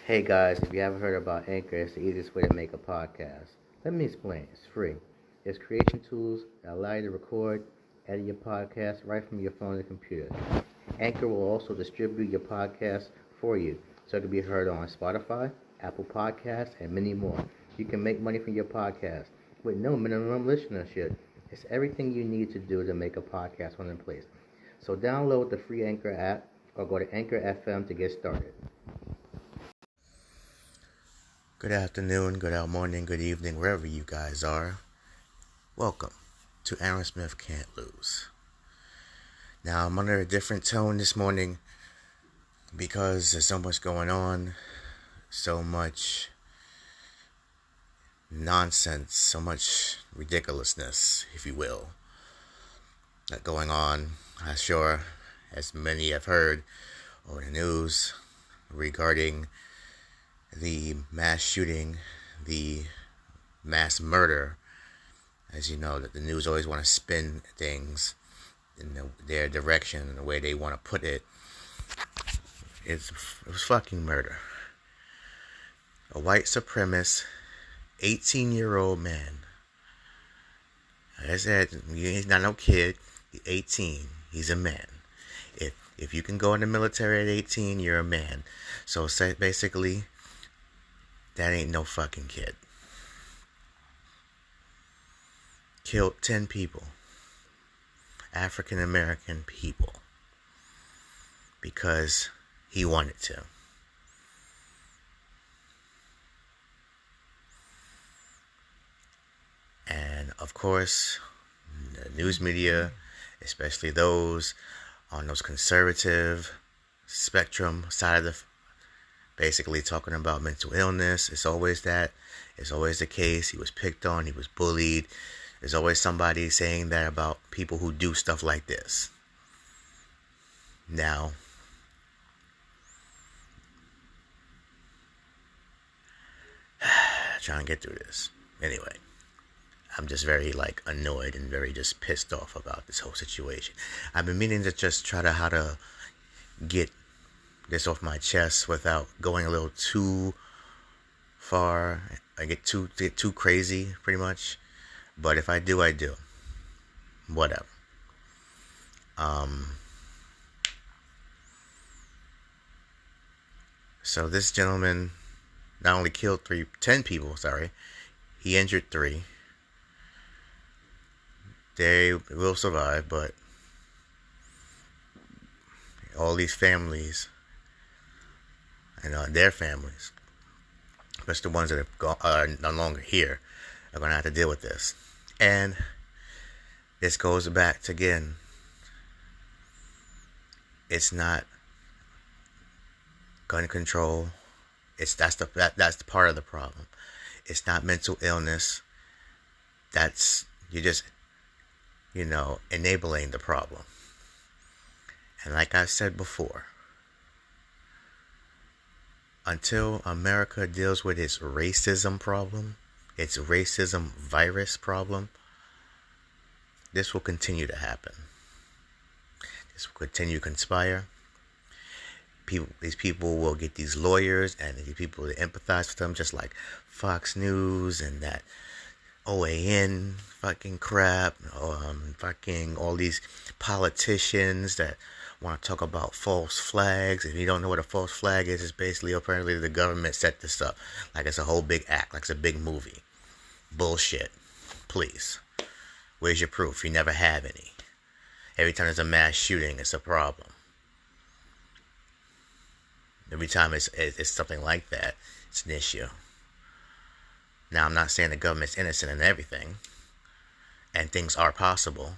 Hey guys, if you haven't heard about Anchor, it's the easiest way to make a podcast. Let me explain. It's free. It's creation tools that allow you to record, edit your podcast right from your phone and computer. Anchor will also distribute your podcast for you, so it can be heard on Spotify, Apple Podcasts, and many more. You can make money from your podcast with no minimum listenership. It's everything you need to do to make a podcast on in place. So download the free Anchor app or go to Anchor FM to get started. Good afternoon, good morning, good evening, wherever you guys are. Welcome to Aaron Smith Can't Lose. Now, I'm under a different tone this morning because there's so much going on, so much nonsense, so much ridiculousness, if you will, that going on. I'm sure, as many have heard over the news regarding the mass shooting, the mass murder. As you know, that the news always want to spin things in their direction and the way they want to put it. It was fucking murder. A white supremacist, 18-year-old man. Like I said, he's not no kid. He's 18. He's a man. If you can go in the military at 18, you're a man. So basically, that ain't no fucking kid. Killed 10 people. African American people. Because he wanted to. And of course, the news media, especially those on those conservative spectrum side of the basically talking about mental illness. It's always that. It's always the case. He was picked on. He was bullied. There's always somebody saying that about people who do stuff like this. Now, trying to get through this. Anyway, I'm just very annoyed and very just pissed off about this whole situation. I've been meaning to just try to how to get this off my chest without going a little too far. I get too crazy, pretty much. But if I do, I do. Whatever. So this gentleman not only killed 10 people, he injured 3. They will survive, but all these families and their families, especially the ones that are no longer here, are going to have to deal with this. And this goes back to, again, it's not gun control. That's the part of the problem. It's not mental illness. You're just enabling the problem. And like I've said before, until America deals with its racism problem, its racism virus problem, this will continue to happen. This will continue to conspire. These people will get these lawyers and these people to empathize with them, just like Fox News and that OAN fucking crap, fucking all these politicians that want to talk about false flags. If you don't know what a false flag is, it's basically apparently the government set this up like it's a whole big act, like it's a big movie. Bullshit. Please. Where's your proof? You never have any. Every time there's a mass shooting, it's a problem. Every time it's something like that, it's an issue. Now, I'm not saying the government's innocent in everything, and things are possible,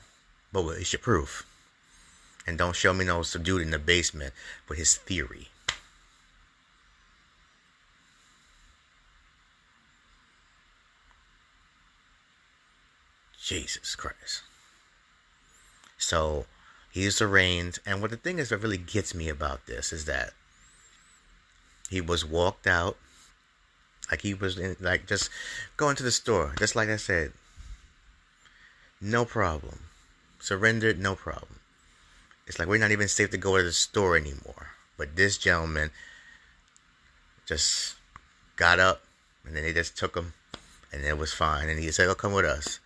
but what is your proof? And don't show me no dude in the basement with his theory. Jesus Christ. So, he's arraigned, and what the thing is that really gets me about this is that he was walked out, like he was just going to the store, just like I said. No problem. Surrendered, no problem. It's like we're not even safe to go to the store anymore. But this gentleman just got up, and then they just took him, and it was fine. And he said, "Oh, come with us."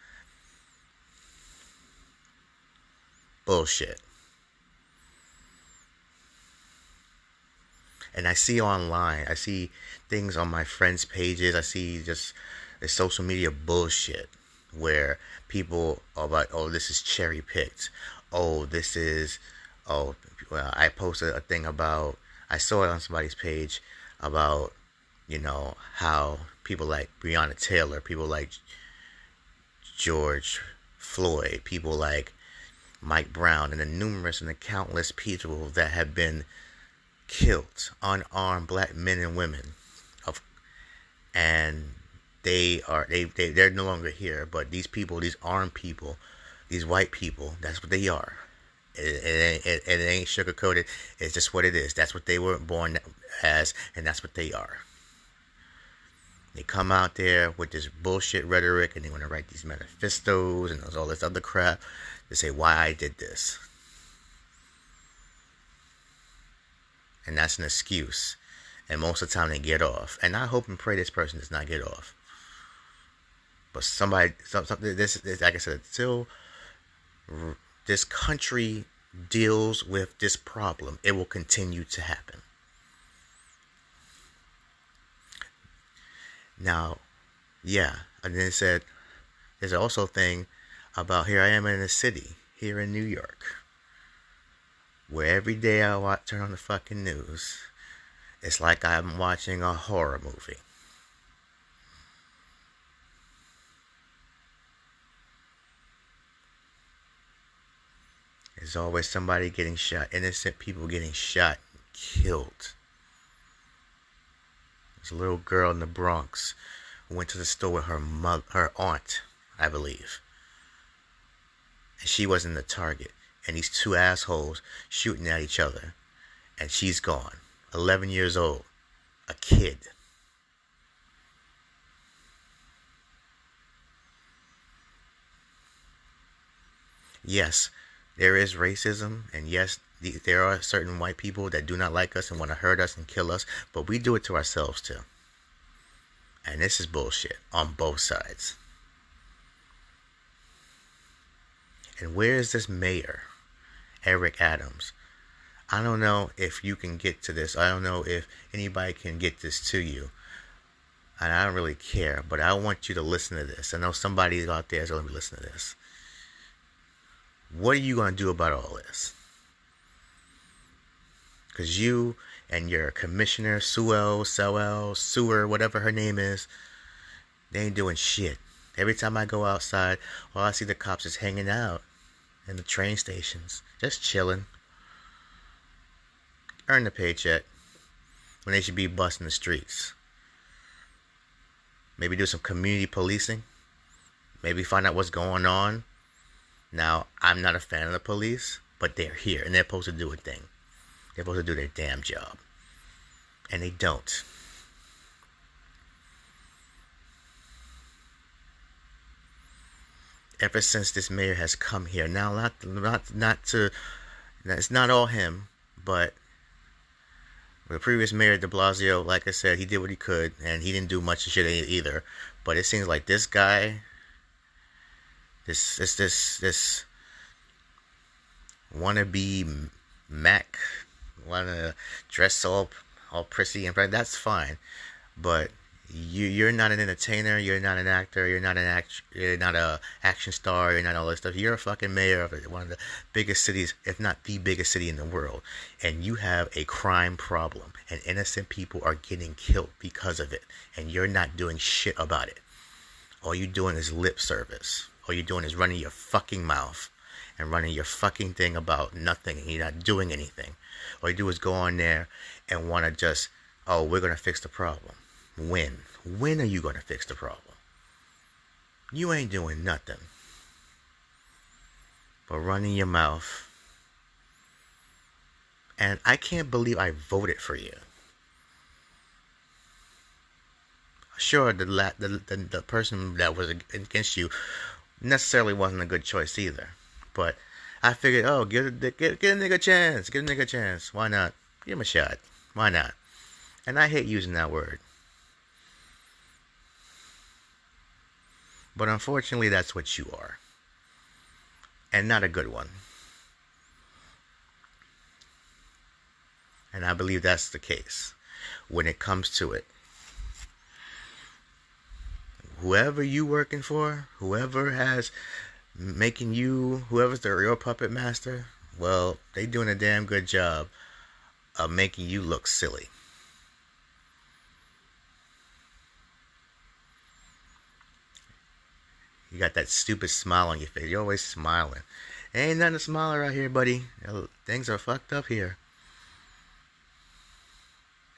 Bullshit. And I see online, I see things on my friends' pages, I see just the social media bullshit where people are like, oh, this is cherry picked. Oh, this is, oh, well, I posted a thing about, I saw it on somebody's page about, how people like Breonna Taylor, people like George Floyd, people like Mike Brown, and the numerous and the countless people that have been killed, unarmed black men and women, and they're no longer here. But these people, these armed people, these white people, that's what they are. It ain't sugar coated. It's just what it is. That's what they were born as, and that's what they are. They come out there with this bullshit rhetoric, and they want to write these manifestos and all this other crap to say why I did this. And that's an excuse. And most of the time they get off. And I hope and pray this person does not get off. But something, this like I said, until this country deals with this problem, it will continue to happen. Now, yeah, and then it said, there's also a thing about here I am in a city, here in New York, where every day I turn on the fucking news, it's like I'm watching a horror movie. There's always somebody getting shot, innocent people getting shot and killed. There's a little girl in the Bronx who went to the store with her aunt, I believe. And she wasn't the target. And these two assholes shooting at each other. And she's gone. 11 years old. A kid. Yes, there is racism. And yes, there are certain white people that do not like us and want to hurt us and kill us. But we do it to ourselves too. And this is bullshit on both sides. And where is this mayor, Eric Adams? I don't know if you can get to this. I don't know if anybody can get this to you. And I don't really care. But I want you to listen to this. I know somebody out there is going to be listening to this. What are you going to do about all this? Because you and your commissioner, Sewer, whatever her name is, they ain't doing shit. Every time I go outside, all I see the cops is hanging out in the train stations, just chilling. Earn the paycheck when they should be busting the streets. Maybe do some community policing. Maybe find out what's going on. Now, I'm not a fan of the police, but they're here and they're supposed to do a thing. They're supposed to do their damn job. And they don't. Ever since this mayor has come here, now not to, it's not all him, but the previous mayor, De Blasio, like I said, he did what he could, and he didn't do much of shit either. But it seems like this guy, this wannabe Mac, wanna dress all prissy and that's fine, but you're not an entertainer, you're not an actor, you're not a action star, you're not all this stuff. You're a fucking mayor of one of the biggest cities, if not the biggest city in the world, and you have a crime problem, and innocent people are getting killed because of it, and you're not doing shit about it. All you're doing is lip service. All you're doing is running your fucking mouth and running your fucking thing about nothing, and you're not doing anything. All you do is go on there and want to just, oh, we're going to fix the problem. When? When are you going to fix the problem? You ain't doing nothing but running your mouth. And I can't believe I voted for you. Sure, the person that was against you necessarily wasn't a good choice either. But I figured, oh, give a nigga a chance. Give a nigga a chance. Why not? Give him a shot. Why not? And I hate using that word. But unfortunately, that's what you are. And not a good one. And I believe that's the case when it comes to it. Whoever you working for, whoever has making you, whoever's the real puppet master, well, they doing a damn good job of making you look silly. You got that stupid smile on your face. You're always smiling. Ain't nothing to smile right here, buddy. Things are fucked up here.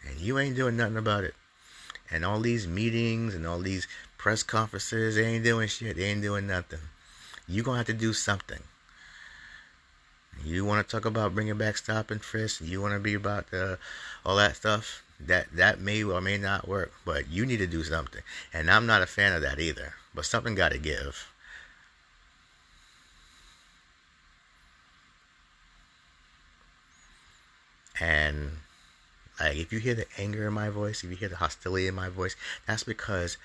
And you ain't doing nothing about it. And all these meetings and all these press conferences, they ain't doing shit. They ain't doing nothing. You gonna have to do something. You want to talk about bringing back stop and frisk. You want to be about all that stuff. That may or may not work. But you need to do something. And I'm not a fan of that either. But something got to give. And like, if you hear the anger in my voice, if you hear the hostility in my voice, that's because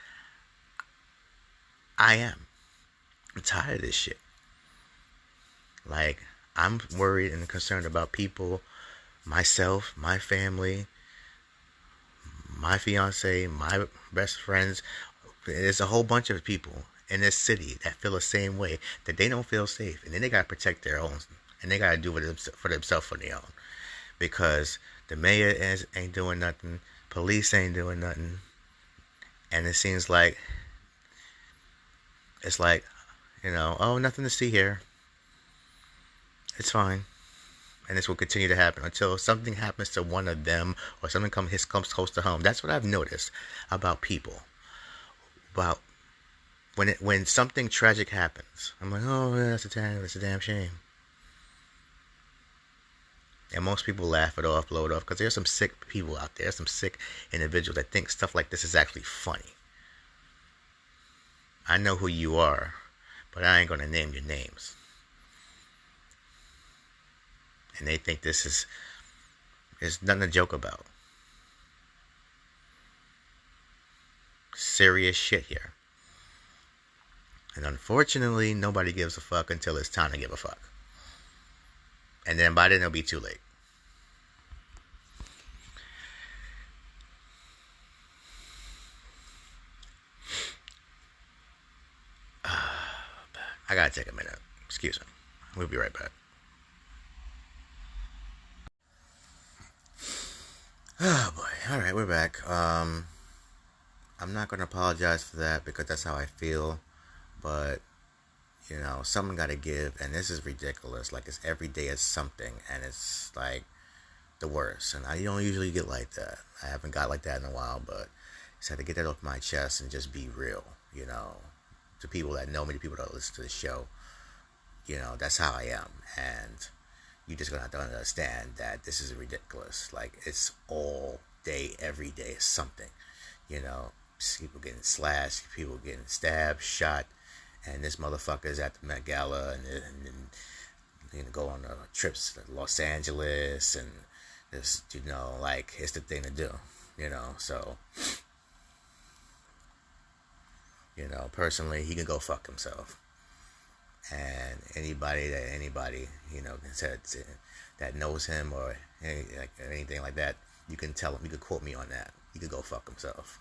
I'm tired of this shit. Like, I'm worried and concerned about people, myself, my family, my fiance, my best friends. There's a whole bunch of people in this city that feel the same way, that they don't feel safe. And then they got to protect their own. And they got to do it for themselves for their own. Because the mayor ain't doing nothing. Police ain't doing nothing. And it seems like, it's like, oh, nothing to see here. It's fine. And this will continue to happen until something happens to one of them, or something comes close to home. That's what I've noticed about people. About when something tragic happens. I'm like, oh, yeah, that's a damn shame. And most people laugh it off, blow it off, because there's some sick people out there, some sick individuals that think stuff like this is actually funny. I know who you are, but I ain't going to name your names. And they think this is nothing to joke about. Serious shit here. And unfortunately, nobody gives a fuck until it's time to give a fuck. And then by then it'll be too late. I gotta take a minute. Excuse me. We'll be right back. Oh boy. Alright, we're back. I'm not gonna apologize for that because that's how I feel. But someone gotta give, and this is ridiculous. Like, it's every day is something, and it's like the worst. And I don't usually get like that. I haven't got like that in a while, but I just had to get that off my chest and just be real. To people that know me, to people that listen to the show, that's how I am. And you just gonna have to understand that this is ridiculous. Like, it's all day, every day is something. People getting slashed, people getting stabbed, shot, and this motherfucker's at the Met Gala and go on trips to Los Angeles, and this, like, it's the thing to do, so, personally, he can go fuck himself. And anybody said that knows him or anything like that, you can tell him, you can quote me on that. He could go fuck himself.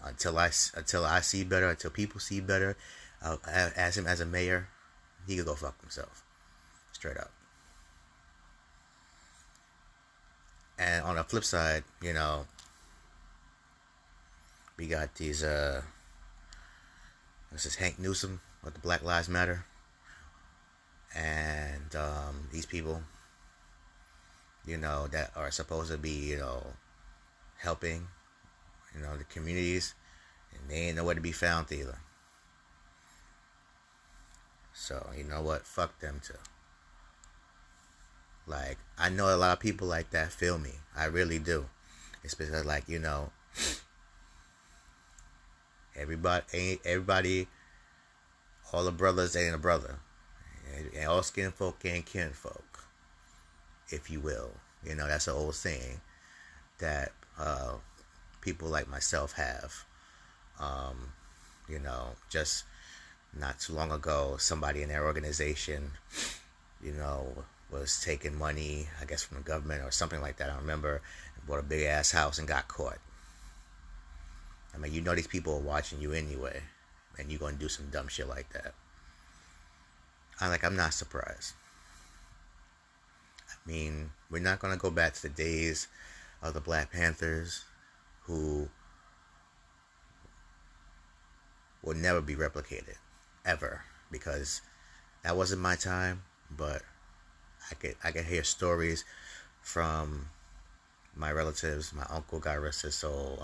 Until I see better, until people see better, as him as a mayor, he could go fuck himself. Straight up. And on the flip side, we got these, this is Hank Newsom with the Black Lives Matter. And these people, that are supposed to be, helping, the communities, and they ain't nowhere to be found either. So, you know what? Fuck them too. Like, I know a lot of people like that feel me. I really do. Especially, like, everybody, all the brothers ain't a brother. And all skin folk ain't kin folk, if you will. That's an old saying that people like myself have. You know, just not too long ago, somebody in their organization, you know, was taking money, I guess, from the government or something like that. I remember, bought a big ass house and got caught. I mean, you know, these people are watching you anyway, and you're gonna do some dumb shit like that. I'm not surprised. I mean, we're not gonna go back to the days of the Black Panthers, who will never be replicated, ever, because that wasn't my time. But I could hear stories from my relatives. My uncle, God rest his soul.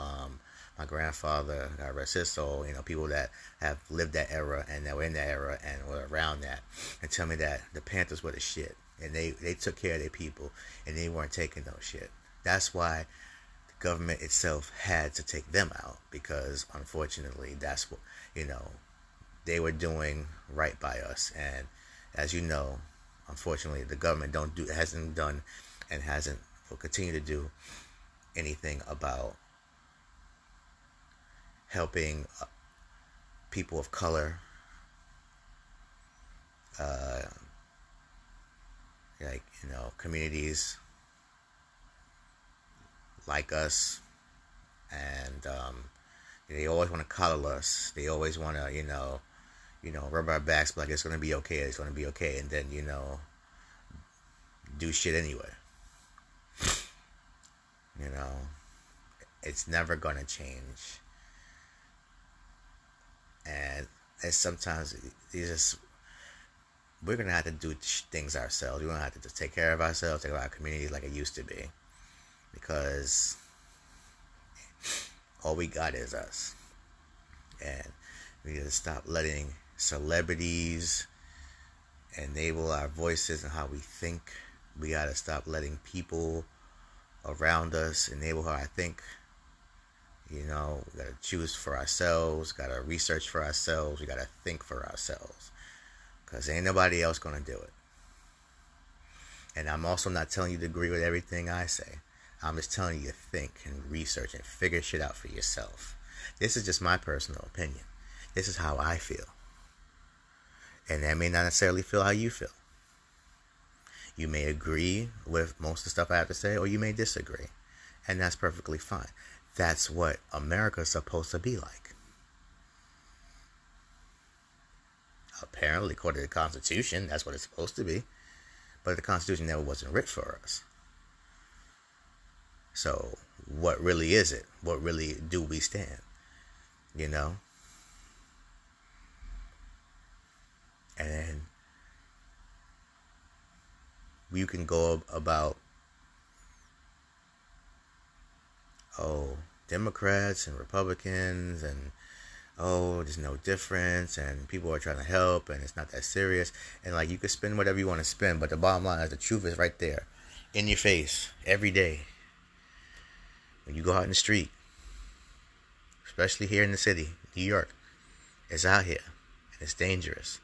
My grandfather, God rest his soul. You know, people that have lived that era and that were in that era and were around that, and tell me that the Panthers were the shit, and they took care of their people, and they weren't taking no shit. That's why the government itself had to take them out, because unfortunately, that's what, you know, they were doing right by us. And as you know, unfortunately, the government hasn't done and will continue to do anything about helping people of color, like, you know, communities like us. And they always want to coddle us. They always want to, you know, rub our backs like it's going to be okay, it's going to be okay, and then, you know, do shit anyway. You know, it's never going to change. And sometimes we're going to have to do things ourselves. We're going to have to just take care of ourselves, take care of our community like it used to be. Because all we got is us. And we need to stop letting celebrities enable our voices and how we think. We got to stop letting people around us enable how I think. You know, we got to choose for ourselves, got to research for ourselves, we got to think for ourselves. Because ain't nobody else going to do it. And I'm also not telling you to agree with everything I say. I'm just telling you to think and research and figure shit out for yourself. This is just my personal opinion. This is how I feel. And that may not necessarily feel how you feel. You may agree with most of the stuff I have to say, or you may disagree. And that's perfectly fine. That's what America's supposed to be like. Apparently, according to the Constitution, that's what it's supposed to be. But the Constitution never wasn't written for us. So, what really is it? What really do we stand? You know? And then you can go about, Democrats and Republicans, and there's no difference, and people are trying to help, and it's not that serious, and like, you can spend whatever you want to spend, but the bottom line is the truth is right there in your face every day when you go out in the street, especially here in the city, New York. It's out here and it's dangerous,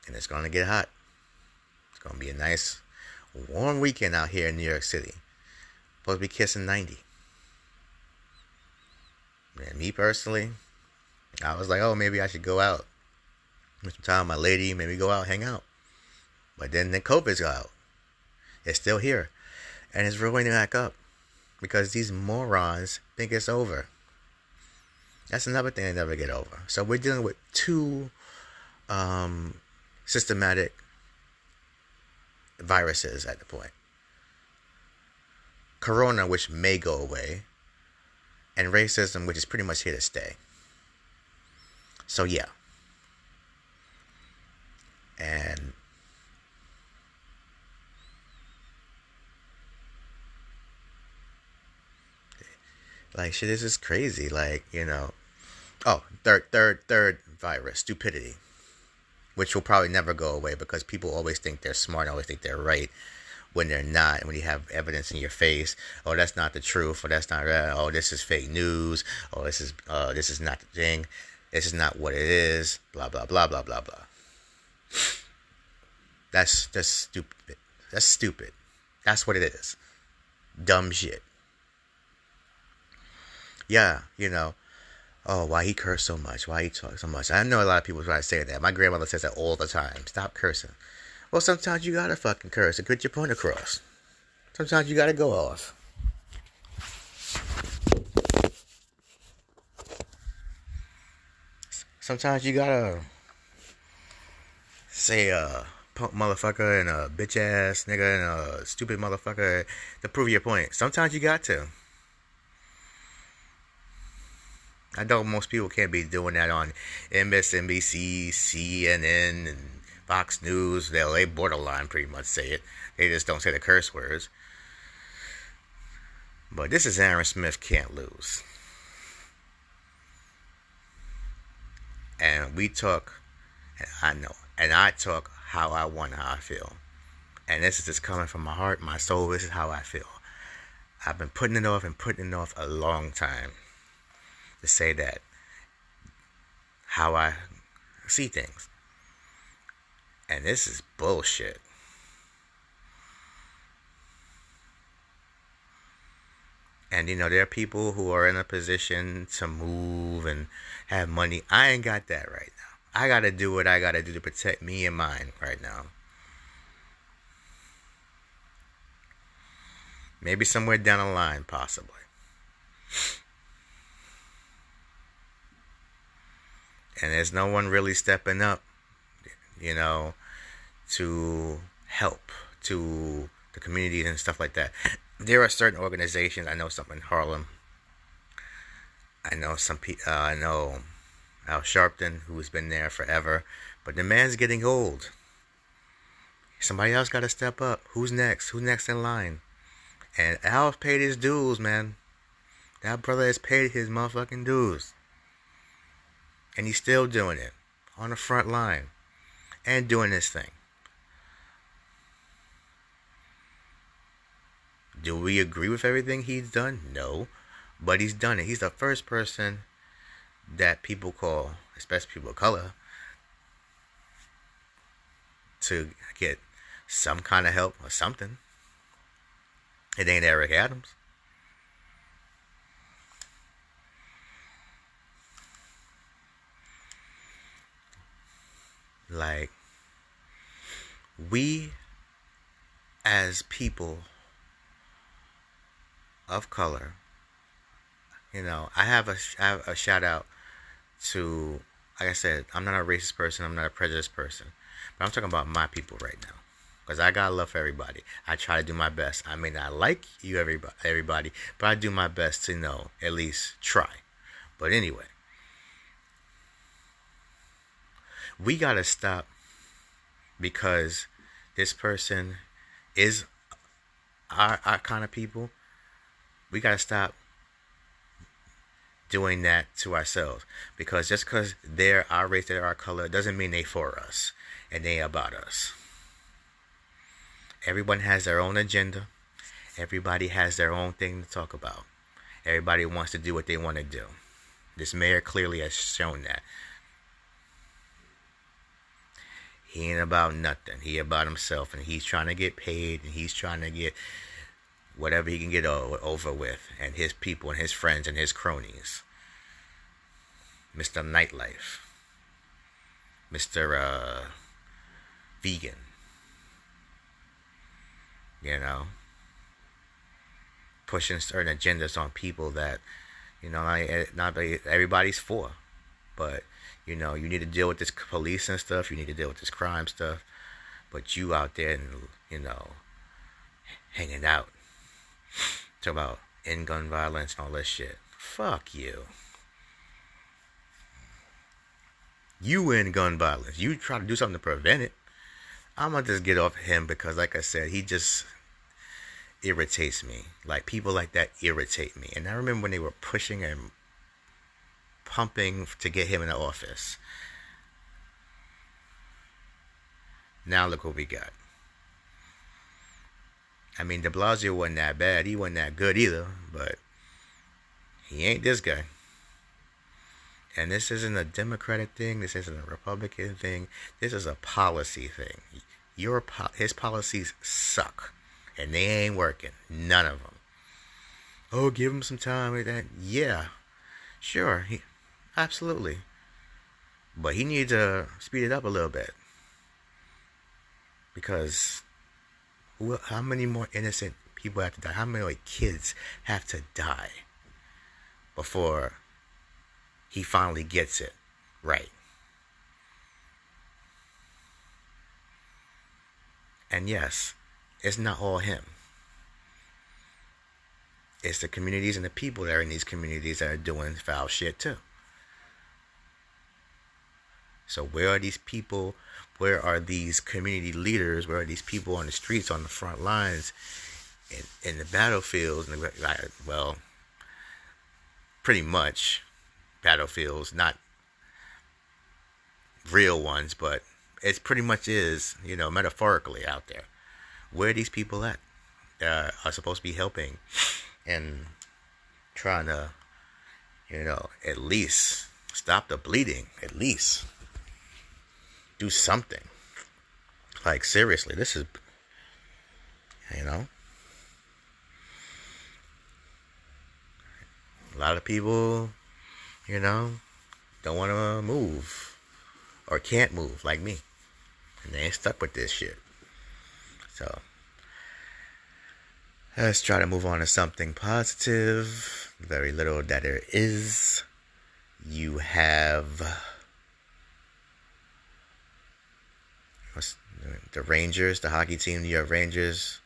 and it's gonna get hot. It's gonna be a nice warm weekend out here in New York City. Supposed to be kissing 90. Man, me personally, I was like, maybe I should go out with some time with my lady, maybe go out, hang out. But then the COVID's out. It's still here. And it's rolling back up. Because these morons think it's over. That's another thing they never get over. So we're dealing with two systematic viruses at the point. Corona, which may go away, and racism, which is pretty much here to stay. So yeah. And like, shit, this is crazy. Like, you know, third virus, stupidity, which will probably never go away because people always think they're smart, always think they're right when they're not. And when you have evidence in your face, that's not the truth, or that's not right, this is fake news, or this is not the thing, this is not what it is, blah blah blah blah blah blah. That's just stupid. That's stupid. That's what it is. Dumb shit. Yeah, oh, why he curse so much? Why he talk so much? I know a lot of people try to say that. My grandmother says that all the time. Stop cursing. Well, sometimes you gotta fucking curse to get your point across. Sometimes you gotta go off. Sometimes you gotta say punk motherfucker and a bitch ass nigga and a stupid motherfucker to prove your point. Sometimes you got to. I know most people can't be doing that on MSNBC, CNN, and Fox News. They borderline pretty much say it. They just don't say the curse words. But this is Aaron Smith Can't Lose. And we talk, and I talk how I want, how I feel. And this is just coming from my heart, my soul. This is how I feel. I've been putting it off a long time to say that, how I see things. And this is bullshit. And there are people who are in a position to move and have money. I ain't got that right now. I gotta do what I gotta do to protect me and mine right now. Maybe somewhere down the line, possibly. And there's no one really stepping up, to help to the communities and stuff like that. There are certain organizations. I know some in Harlem. I know some people. I know Al Sharpton, who's been there forever, but the man's getting old. Somebody else got to step up. Who's next? Who's next in line? And Al's paid his dues, man. That brother has paid his motherfucking dues. And he's still doing it. On the front line. And doing this thing. Do we agree with everything he's done? No. But he's done it. He's the first person that people call, especially people of color, to get some kind of help or something. It ain't Eric Adams. Like, we as people of color, I have a shout out to, like I said, I'm not a racist person, I'm not a prejudiced person, but I'm talking about my people right now. Because I got love for everybody. I try to do my best. I may not like you, everybody, but I do my best to, at least try. But anyway, we got to stop, because this person is our kind of people. We got to stop doing that to ourselves. Because just because they're our race, they're our color, doesn't mean they for us and they about us. Everyone has their own agenda. Everybody has their own thing to talk about. Everybody wants to do what they want to do. This mayor clearly has shown that. He ain't about nothing. He about himself, and he's trying to get paid, and he's trying to get whatever he can get over with, and his people and his friends and his cronies. Mr. Nightlife. Mr. Vegan. Pushing certain agendas on people that, not everybody's for. But, you need to deal with this police and stuff. You need to deal with this crime stuff. But you out there and, hanging out. Talk about end gun violence and all that shit. Fuck you. You in gun violence. You try to do something to prevent it. I'm going to just get off him because, like I said, he just irritates me. Like, people like that irritate me. And I remember when they were pushing and pumping to get him in the office. Now look what we got. I mean, de Blasio wasn't that bad. He wasn't that good either. But he ain't this guy. And this isn't a Democratic thing. This isn't a Republican thing. This is a policy thing. his policies suck, and they ain't working. None of them. Oh, give him some time with that. Yeah, sure, absolutely. But he needs to speed it up a little bit, because how many more innocent people have to die? How many kids have to die before he finally gets it right? And yes, it's not all him. It's the communities and the people that are in these communities that are doing foul shit too. So where are these people? Where are these community leaders? Where are these people on the streets, on the front lines, in the battlefields? Well, pretty much battlefields, not real ones, but it pretty much is, metaphorically out there. Where are these people at that are supposed to be helping and trying to, at least stop the bleeding, at least do something? Like, seriously, this is, a lot of people, don't want to move or can't move like me, and they ain't stuck with this shit. So let's try to move on to something positive. Very little that there is. You have the Rangers, the hockey team, New York Rangers,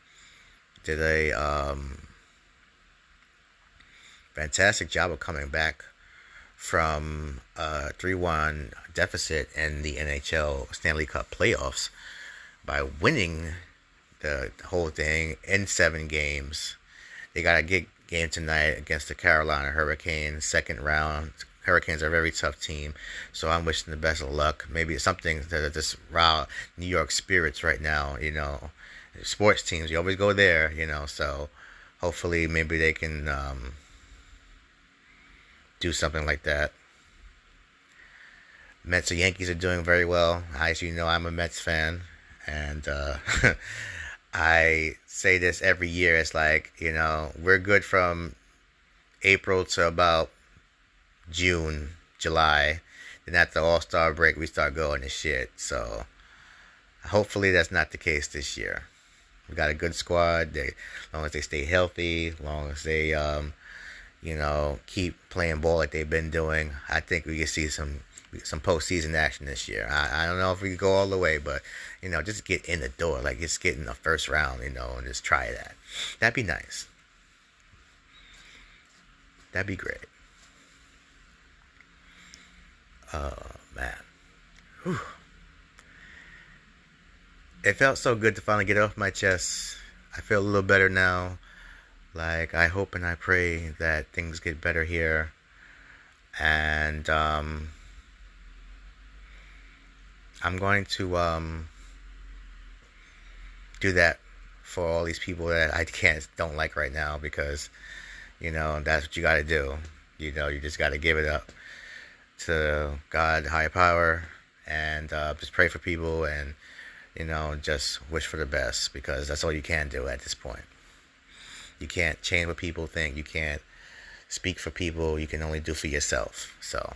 did a fantastic job of coming back from a 3-1 deficit in the NHL Stanley Cup playoffs by winning the whole thing in 7 games. They got a game tonight against the Carolina Hurricanes, second round. Hurricanes are a very tough team, so I'm wishing the best of luck. Maybe it's something to just rile New York spirits right now. Sports teams, you always go there. So hopefully maybe they can do something like that. Mets or Yankees are doing very well. As you know, I'm a Mets fan, and I say this every year. It's like, we're good from April to about June, July. Then at the All-Star break, we start going to shit. So hopefully that's not the case this year. We got a good squad. As long as they stay healthy, as long as they keep playing ball like they've been doing, I think we can see some postseason action this year. I don't know if we can go all the way, but just get in the door, like just get in the first round, and just try that. That'd be nice. That'd be great. Oh man, whew. It felt so good to finally get it off my chest. I feel a little better now. Like, I hope and I pray that things get better here. And I'm going to do that for all these people that I don't like right now, because that's what you got to do. You just got to give it up to God, higher power, and just pray for people, and just wish for the best, because that's all you can do at this point. You can't change what people think. You can't speak for people. You can only do for yourself. So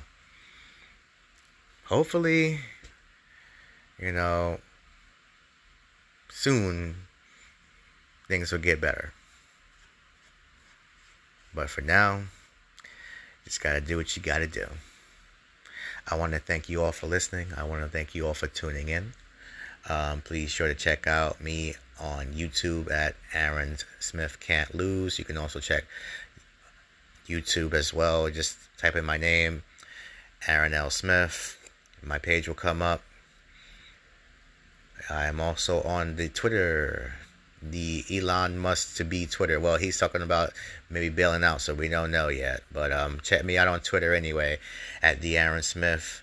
hopefully, soon things will get better. But for now, you just gotta do what you gotta do. I want to thank you all for listening. I want to thank you all for tuning in. Please sure to check out me on YouTube at Aaron Smith Can't Lose. You can also check YouTube as well. Just type in my name, Aaron L. Smith. My page will come up. I am also on the Twitter, the Elon Musk to be Twitter. Well, he's talking about maybe bailing out, so we don't know yet. But check me out on Twitter anyway, at the Aaron Smith.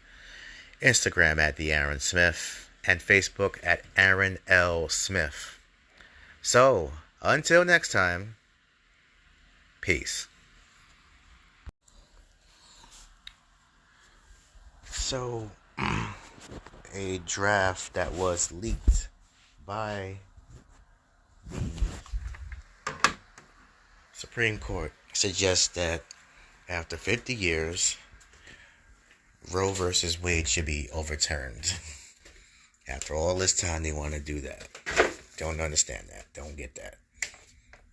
Instagram at the Aaron Smith, and Facebook at Aaron L. Smith. So, until next time, peace. So, a draft that was leaked by the Supreme Court suggests that after 50 years, Roe versus Wade should be overturned. After all this time, they want to do that. Don't understand that. Don't get that.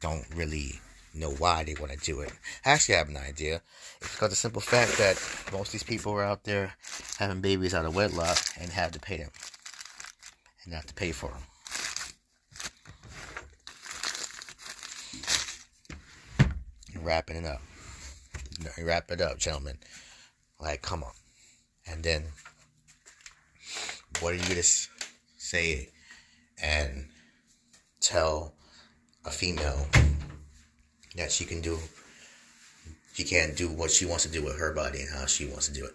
Don't really know why they want to do it. Actually, I have an idea. It's because the simple fact that most of these people are out there having babies out of wedlock and have to pay them. And have to pay for them. Wrapping it up. Wrap it up, gentlemen. Like, come on. And then, what are you going to say and tell a female that she can't do what she wants to do with her body and how she wants to do it?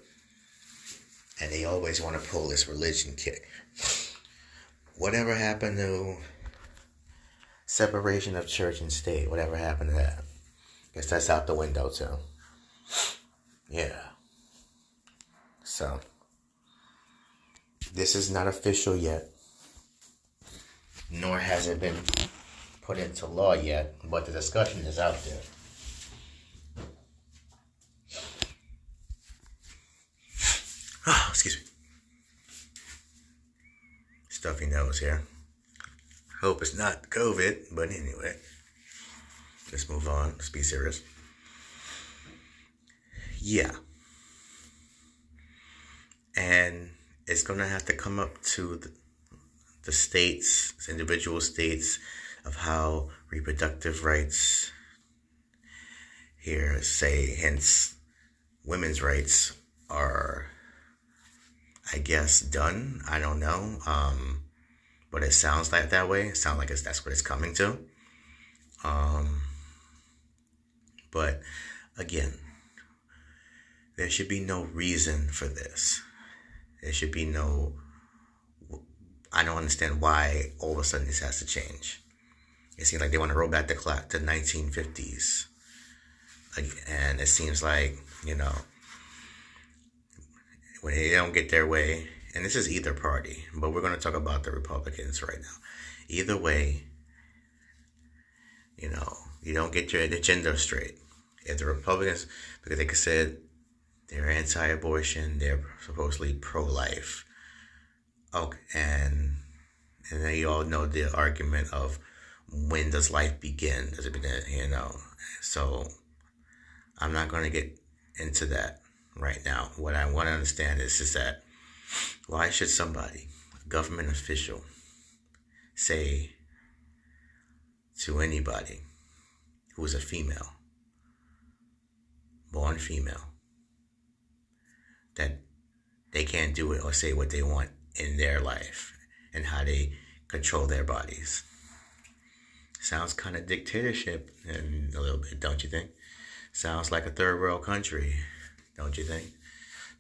And they always want to pull this religion kick. Whatever happened to separation of church and state? Whatever happened to that? Guess that's out the window too. Yeah. So, this is not official yet, nor has it been put into law yet, but the discussion is out there. Oh, excuse me. Stuffy nose here. Hope it's not COVID, but anyway. Let's move on. Let's be serious. Yeah. And it's going to have to come up to the states, individual states, of how reproductive rights here, say, hence, women's rights are, I guess, done. I don't know. But it sounds like that way. It sounds like that's what it's coming to. But again, there should be no reason for this. There should be no, I don't understand why all of a sudden this has to change. It seems like they want to roll back the clock to 1950s. And it seems like, when they don't get their way, and this is either party, but we're going to talk about the Republicans right now. Either way, you don't get your agenda straight. If the Republicans, because they said they're anti-abortion, they're supposedly pro-life. Okay, and then you all know the argument of when does life begin? Does it begin, So I'm not going to get into that right now. What I want to understand is that why should somebody, a government official, say to anybody who is a female, born female, that they can't do it or say what they want in their life and how they control their bodies? Sounds kind of dictatorship and a little bit, don't you think? Sounds like a third world country, don't you think?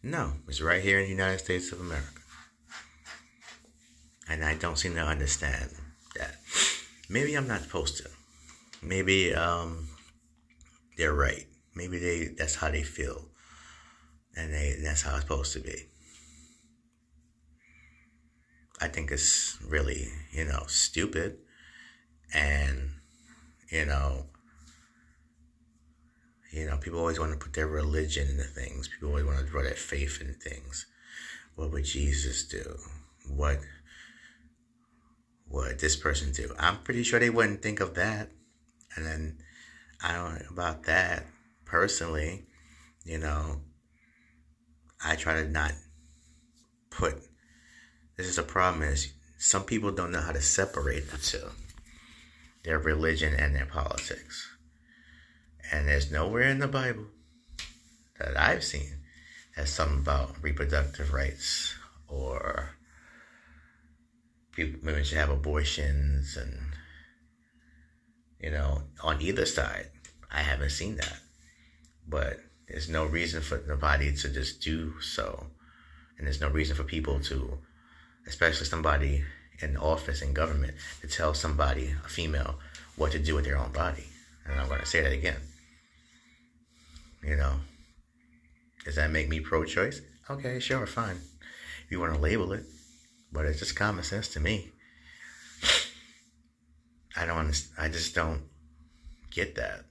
No, it's right here in the United States of America. And I don't seem to understand that. Maybe I'm not supposed to. Maybe they're right. Maybe that's how they feel. And that's how it's supposed to be. I think it's really, stupid. And, people always want to put their religion into things. People always want to draw their faith in things. What would Jesus do? What would this person do? I'm pretty sure they wouldn't think of that. And then, I don't know about that personally, I try to not put, this is a problem, is some people don't know how to separate the two, their religion and their politics. And there's nowhere in the Bible that I've seen that's something about reproductive rights or women should have abortions and, on either side. I haven't seen that. But there's no reason for the body to just do so. And there's no reason for people to, especially somebody in office in government, to tell somebody, a female, what to do with their own body. And I'm going to say that again. Does that make me pro-choice? Okay, sure, fine. If you want to label it. But it's just common sense to me. I just don't get that.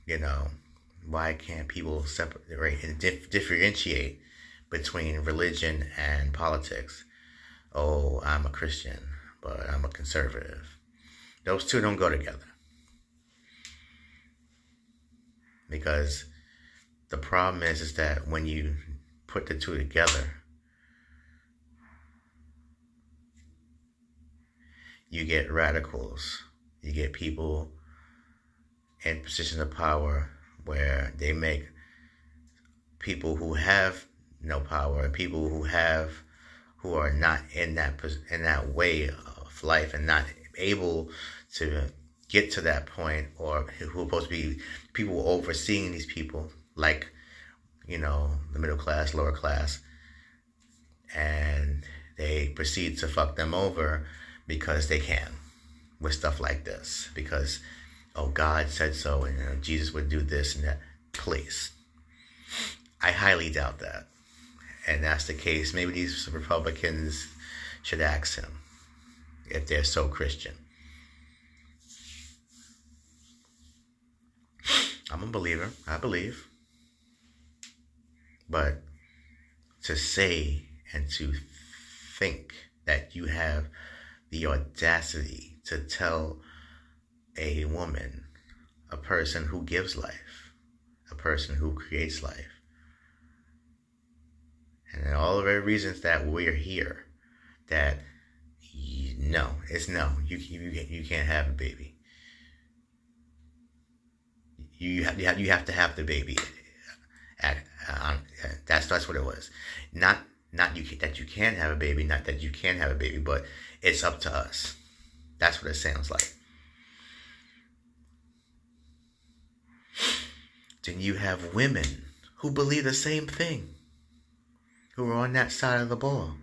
You know, why can't people separate and differentiate between religion and politics? Oh, I'm a Christian, but I'm a conservative. Those two don't go together. Because the problem is that when you put the two together, you get radicals. You get people in positions of power where they make people who have no power and people who are not in that way of life and not able to get to that point, or who are supposed to be people overseeing these people, like, you know, the middle class, lower class, and they proceed to fuck them over because they can, with stuff like this, because, oh, God said so, and, you know, Jesus would do this and that. Please, I highly doubt that. And that's the case. Maybe these Republicans should ask him if they're so Christian. I'm a believer. I believe. But to say and to think that you have the audacity to tell a woman, a person who gives life, a person who creates life, and all the very reasons that we're here, that no, it's no, you can't have a baby. You have to have the baby. That's what it was. Not that you can have a baby, not that you can have a baby, but it's up to us. That's what it sounds like. Then you have women who believe the same thing, who are on that side of the ball.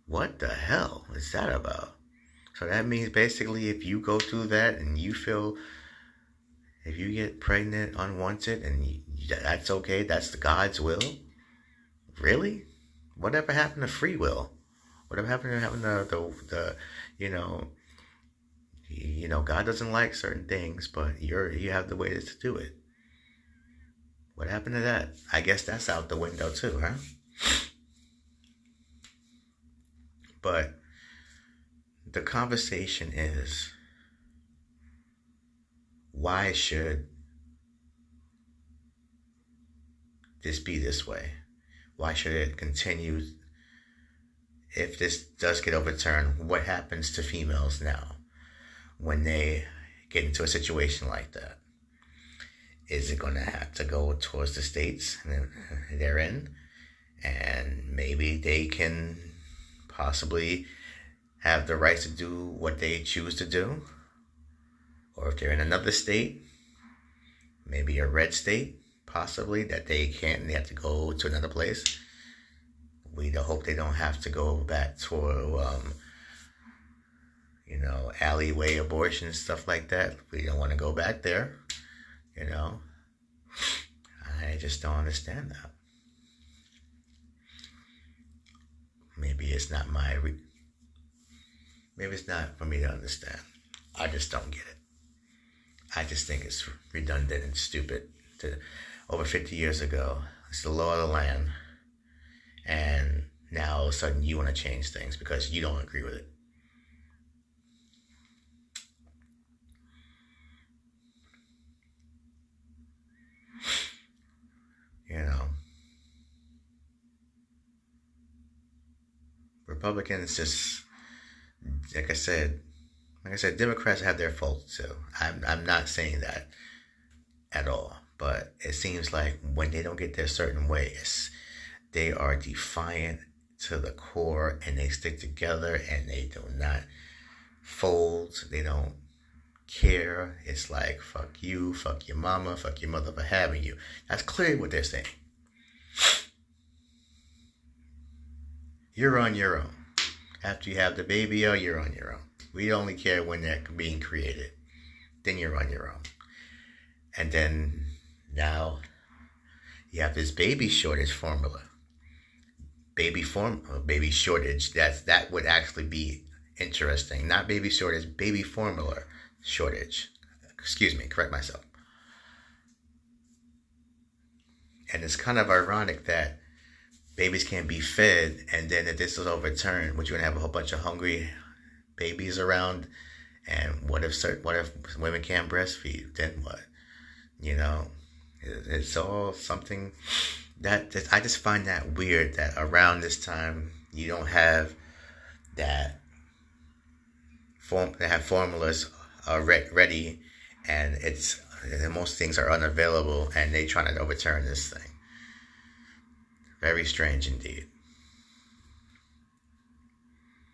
What the hell is that about? So that means basically if you go through that and you feel, if you get pregnant unwanted and that's okay, that's God's will? Really? Whatever happened to free will? Whatever happened to having the you know, God doesn't like certain things, but you have the ways to do it. What happened to that? I guess that's out the window too, huh? But the conversation is, why should this be this way? Why should it continue? If this does get overturned, what happens to females now when they get into a situation like that? Is it going to have to go towards the states they're in? And maybe they can possibly have the right to do what they choose to do? Or if they're in another state, maybe a red state, possibly, that they can't, and they have to go to another place. We hope they don't have to go back to, alleyway abortion, stuff like that. We don't want to go back there, you know. I just don't understand that. Maybe it's not maybe it's not for me to understand. I just don't get it. I just think it's redundant and stupid. Over 50 years ago, it's the law of the land, and now all of a sudden you want to change things because you don't agree with it. You know, Republicans just, like I said, Democrats have their faults too. I'm not saying that at all. But it seems like when they don't get their certain ways, they are defiant to the core, and they stick together, and they do not fold. They don't care. It's like, fuck you, fuck your mama, fuck your mother for having you. That's clearly what they're saying. You're on your own. After you have the baby, you're on your own. We only care when they're being created. Then you're on your own. And then now you have this baby shortage formula. Baby shortage. That would actually be interesting. Not baby shortage, baby formula shortage. Excuse me, correct myself. And it's kind of ironic that babies can't be fed, and then if this is overturned, would you gonna have a whole bunch of hungry babies around? And what if women can't breastfeed? Then what? You know, it's all something that I just find that weird that around this time you don't have that they have formulas ready, and most things are unavailable, and they trying to overturn this thing. Very strange indeed.